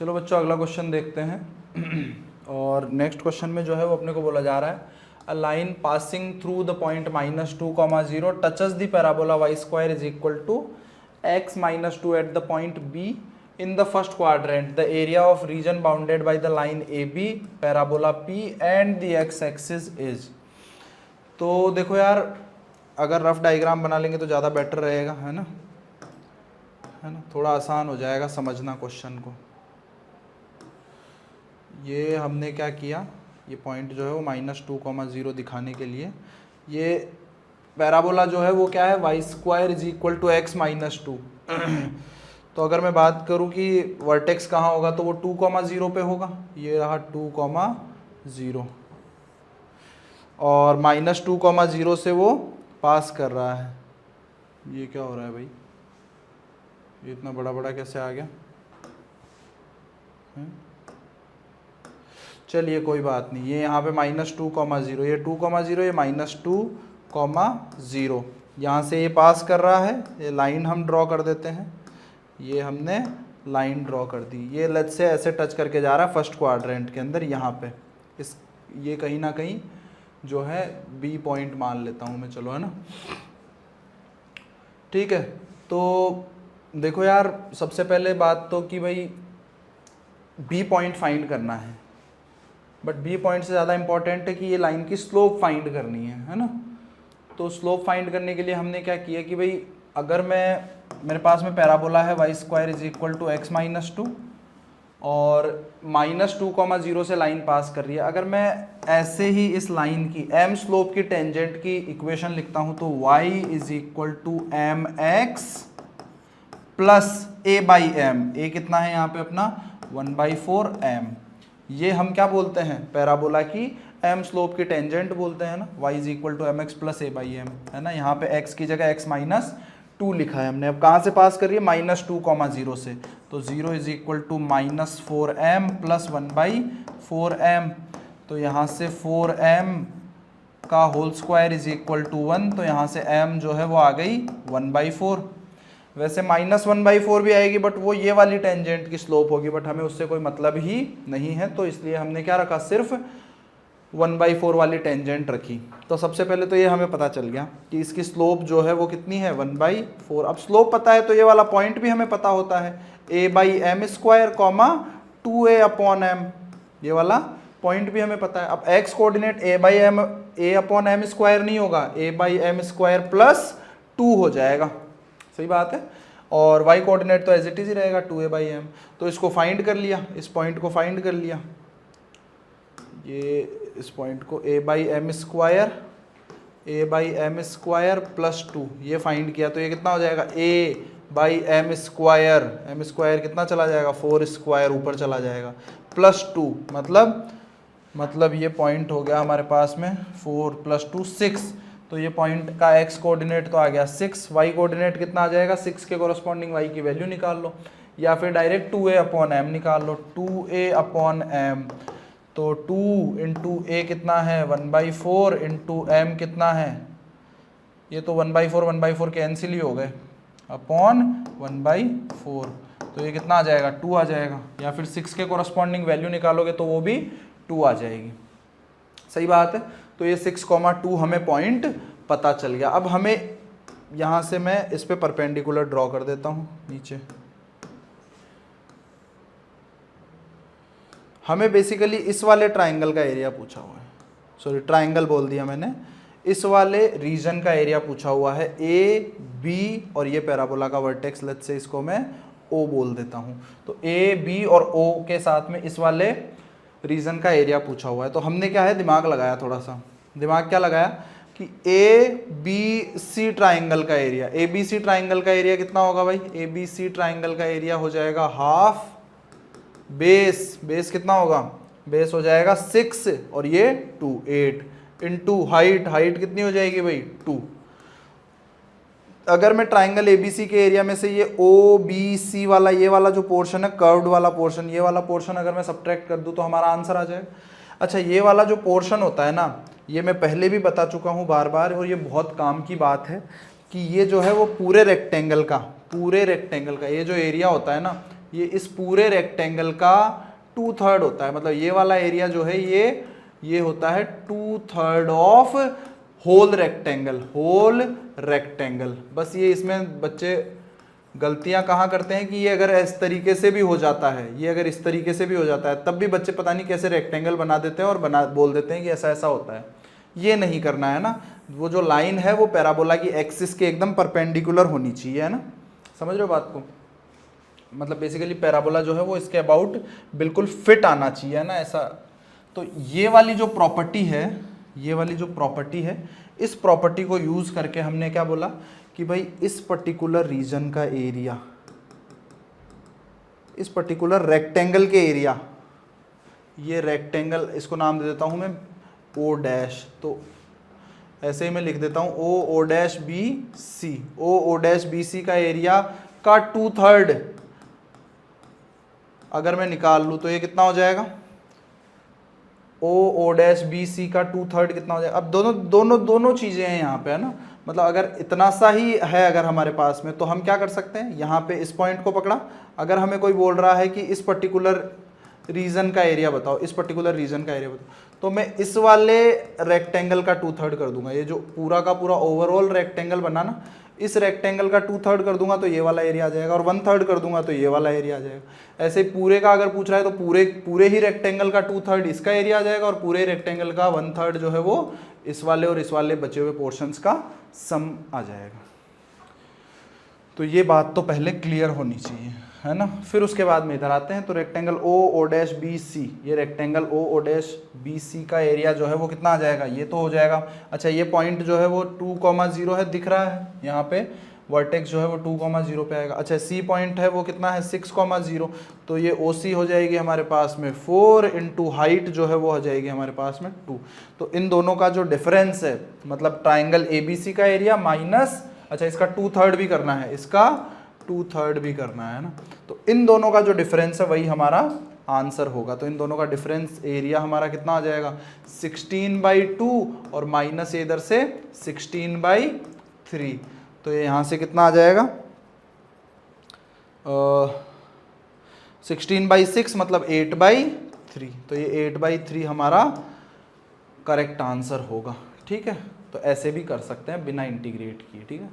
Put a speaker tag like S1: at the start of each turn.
S1: चलो बच्चों अगला क्वेश्चन देखते हैं। और नेक्स्ट क्वेश्चन में जो है वो अपने को बोला जा रहा है a line passing through the point -2, 0 touches the parabola y square is equal to x -2 at the point b in the first quadrant. The area of region bounded by the line AB, parabola P and the x-axis is. तो देखो यार, अगर rough diagram बना लेंगे तो ज़्यादा better रहेगा, है ना, थोड़ा आसान हो जाएगा समझना क्वेश्चन को। ये हमने क्या किया, ये पॉइंट जो है वो -2, 0 दिखाने के लिए ये पैराबोला जो है वो क्या है, y square is equal to x -2। तो अगर मैं बात करूं कि वर्टेक्स कहाँ होगा तो वो 2, 0 पे होगा, ये रहा 2, 0 और -2, 0 से वो पास कर रहा है। ये क्या हो रहा है भाई, ये इतना बड़ा बड़ा कैसे आ गया? चलिए कोई बात नहीं, ये यहाँ पे -2, 0, ये 2, 0, ये -2, 0, यहाँ से ये पास कर रहा है। ये लाइन हम ड्रॉ कर देते हैं, ये हमने लाइन ड्रॉ कर दी। ये लेट्स से ऐसे टच करके जा रहा है फर्स्ट क्वाड्रेंट के अंदर, यहाँ पे इस ये कहीं ना कहीं जो है बी पॉइंट मान लेता हूँ मैं, चलो, है ना, ठीक है। तो देखो यार, सबसे पहले बात तो कि भाई बी पॉइंट फाइंड करना है, बट बी पॉइंट से ज़्यादा इंपॉर्टेंट है कि ये लाइन की स्लोप फाइंड करनी है ना। तो स्लोप फाइंड करने के लिए हमने क्या किया कि भाई अगर मेरे पास में पैराबोला है y square is equal to x -2 और -2, 0 से लाइन पास कर रही है। अगर मैं ऐसे ही इस लाइन की m स्लोप की टेंजेंट की इक्वेशन लिखता हूँ तो y is equal to mx plus a/m। a कितना है यहाँ पे अपना 1/4m। ये हम क्या बोलते हैं, पैराबोला की m स्लोप की टेंजेंट बोलते हैं ना। y is equal to mx plus a/m, है ना। यहाँ पे x की जगह x -2 लिखा है हमने। अब कहाँ से पास कर रही है, -2, 0 से, तो 0 is equal to -4m plus 1/4m। तो यहाँ से 4m का whole square is equal to 1, तो यहाँ से m जो है वो आ गई 1/4। वैसे -1/4 भी आएगी, बट वो ये वाली टेंजेंट की स्लोप होगी, बट हमें उससे कोई मतलब ही नहीं है, तो इसलिए हमने क्या रखा, सिर्फ 1/4 वाली टेंजेंट रखी। तो सबसे पहले तो ये हमें पता चल गया कि इसकी स्लोप जो है वो कितनी है, 1/4। अब स्लोप पता है तो ये वाला पॉइंट भी हमें पता होता है, a/m स्क्वायर, 2a/m, ये वाला पॉइंट भी हमें पता है। अब x कोऑर्डिनेट a/m स्क्वायर नहीं होगा, a/m स्क्वायर प्लस 2 हो जाएगा, सही बात है। और y कोऑर्डिनेट तो एज इट इज ही रहेगा, 2a/m। तो इसको फाइंड कर लिया, इस पॉइंट को फाइंड कर लिया, ये इस पॉइंट को a/m स्क्वायर प्लस 2 ये फाइंड किया, तो ये कितना हो जाएगा, a/m स्क्वायर, m स्क्वायर कितना चला जाएगा, 4 स्क्वायर ऊपर चला जाएगा, प्लस 2, मतलब ये पॉइंट हो गया हमारे पास में 4 + 2 6। तो ये पॉइंट का x कोऑर्डिनेट तो आ गया 6, y कोऑर्डिनेट कितना आ जाएगा, 6 के कोरस्पॉन्डिंग y की वैल्यू निकाल लो, या फिर डायरेक्ट 2a/m निकाल लो, 2a/m। तो 2 × a कितना है, 1/4 × m कितना है, ये तो 1/4 कैंसिल ही हो गए, अपॉन 1/4, तो ये कितना आ जाएगा, 2 आ जाएगा। या फिर 6 के कोरस्पॉन्डिंग वैल्यू निकालोगे तो वो भी 2 आ जाएगी, सही बात है। तो ये 6, 2 हमें पॉइंट पता चल गया। अब हमें यहाँ से मैं इस पे परपेंडिकुलर ड्रॉ कर देता हूँ नीचे। हमें बेसिकली इस वाले ट्राइंगल का एरिया पूछा हुआ है, सॉरी ट्राइंगल बोल दिया मैंने, इस वाले रीजन का एरिया पूछा हुआ है, ए बी और ये पैराबोला का वर्टेक्स, लेट्स से इसको मैं ओ बोल देता हूँ। तो ए बी और ओ के साथ में इस वाले रीजन का एरिया पूछा हुआ है। तो हमने क्या है, दिमाग लगाया, थोड़ा सा दिमाग क्या लगाया कि ए बी सी ट्राइंगल का area, A B C triangle का एरिया कितना होगा भाई, ए बी सी ट्राइंगल का एरिया हो जाएगा हाफ बेस कितना होगा, बेस हो जाएगा 6 और ये 2, 8 इंटू हाइट कितनी हो जाएगी भाई, 2। अगर मैं ट्राइंगल एबीसी के एरिया में से ये ओ बी सी वाला, ये वाला जो पोर्शन है कर्व्ड वाला पोर्शन, ये वाला पोर्शन अगर मैं सब्ट्रैक्ट कर दूं तो हमारा आंसर आ जाएगा। अच्छा, ये वाला जो पोर्शन होता है ना, ये मैं पहले भी बता चुका हूँ बार बार, और ये बहुत काम की बात है कि ये जो है वो पूरे रेक्टेंगल का ये जो एरिया होता है ना, ये इस पूरे रेक्टेंगल का 2/3 होता है। मतलब ये वाला एरिया जो है ये होता है 2/3 ऑफ होल रेक्टेंगल। बस ये इसमें बच्चे गलतियां कहाँ करते हैं कि ये अगर इस तरीके से भी हो जाता है, ये अगर इस तरीके से भी हो जाता है, तब भी बच्चे पता नहीं कैसे रेक्टेंगल बना देते हैं और बोल देते हैं कि ऐसा ऐसा होता है। ये नहीं करना है ना। वो जो लाइन है वो पैराबोला की एक्सिस के एकदम परपेंडिकुलर होनी चाहिए, है ना। समझ रहे हो बात को। मतलब बेसिकली पैराबोला जो है वो इसके अबाउट बिल्कुल फिट आना चाहिए, है ना, ऐसा। तो ये वाली जो प्रॉपर्टी है, इस प्रॉपर्टी को यूज करके हमने क्या बोला कि भाई इस पर्टिकुलर रीजन का एरिया, इस पर्टिकुलर रेक्टेंगल के एरिया, ये रेक्टेंगल इसको नाम दे देता हूं मैं ओ डैश। तो ऐसे ही मैं लिख देता हूं O dash B C. O dash B C का एरिया का 2/3 अगर मैं निकाल लूँ तो ये कितना हो जाएगा, ओ डैश बी सी का 2/3 कितना हो जाएगा। अब दोनों चीज़ें हैं यहाँ पे, है ना। मतलब अगर इतना सा ही है अगर हमारे पास में, तो हम क्या कर सकते हैं, यहाँ पे इस पॉइंट को पकड़ा। अगर हमें कोई बोल रहा है कि इस पर्टिकुलर रीजन का एरिया बताओ, इस पर्टिकुलर रीजन का एरिया बताओ, तो मैं इस वाले रेक्टेंगल का 2/3 कर दूंगा। ये जो पूरा का पूरा ओवरऑल रेक्टेंगल बना ना, इस रेक्टेंगल का 2/3 कर दूंगा तो ये वाला एरिया आ जाएगा, और 1/3 कर दूंगा तो ये वाला एरिया आ जाएगा। ऐसे पूरे का अगर पूछ रहा है तो पूरे ही रेक्टेंगल का 2/3 इसका एरिया आ जाएगा, और पूरे रेक्टेंगल का 1/3 जो है वो इस वाले और इस वाले बचे हुए पोर्शंस का सम आ जाएगा। तो ये बात तो पहले क्लियर होनी चाहिए, है ना। फिर उसके बाद में इधर आते हैं। तो rectangle O dash B C, ये rectangle O dash B C का एरिया जो है वो कितना आ जाएगा, ये तो हो जाएगा। अच्छा, ये पॉइंट जो है वो 2,0 है, दिख रहा है यहाँ पे, वर्टेक्स जो है वो 2,0 पे आएगा। अच्छा, सी पॉइंट है वो कितना है 6,0, तो ये ओ सी हो जाएगी हमारे पास में 4 इंटू हाइट जो है वो हो जाएगी हमारे पास में 2। तो इन दोनों का जो डिफरेंस है, मतलब ट्राइंगल ए बी सी का एरिया माइनस, अच्छा इसका 2/3 भी करना है, इसका 2/3 भी करना है ना। तो इन दोनों का जो डिफरेंस है वही हमारा आंसर होगा। तो इन दोनों का डिफरेंस एरिया हमारा कितना आ जाएगा 16/2, और माइनस इधर से 16/3। तो ये यहाँ से कितना आ जाएगा 16/6 मतलब 8/3। तो ये 8/3 हमारा करेक्ट आंसर होगा। ठीक है, तो ऐसे भी कर सकते हैं बिना इंटीग्रेट किए। ठीक है।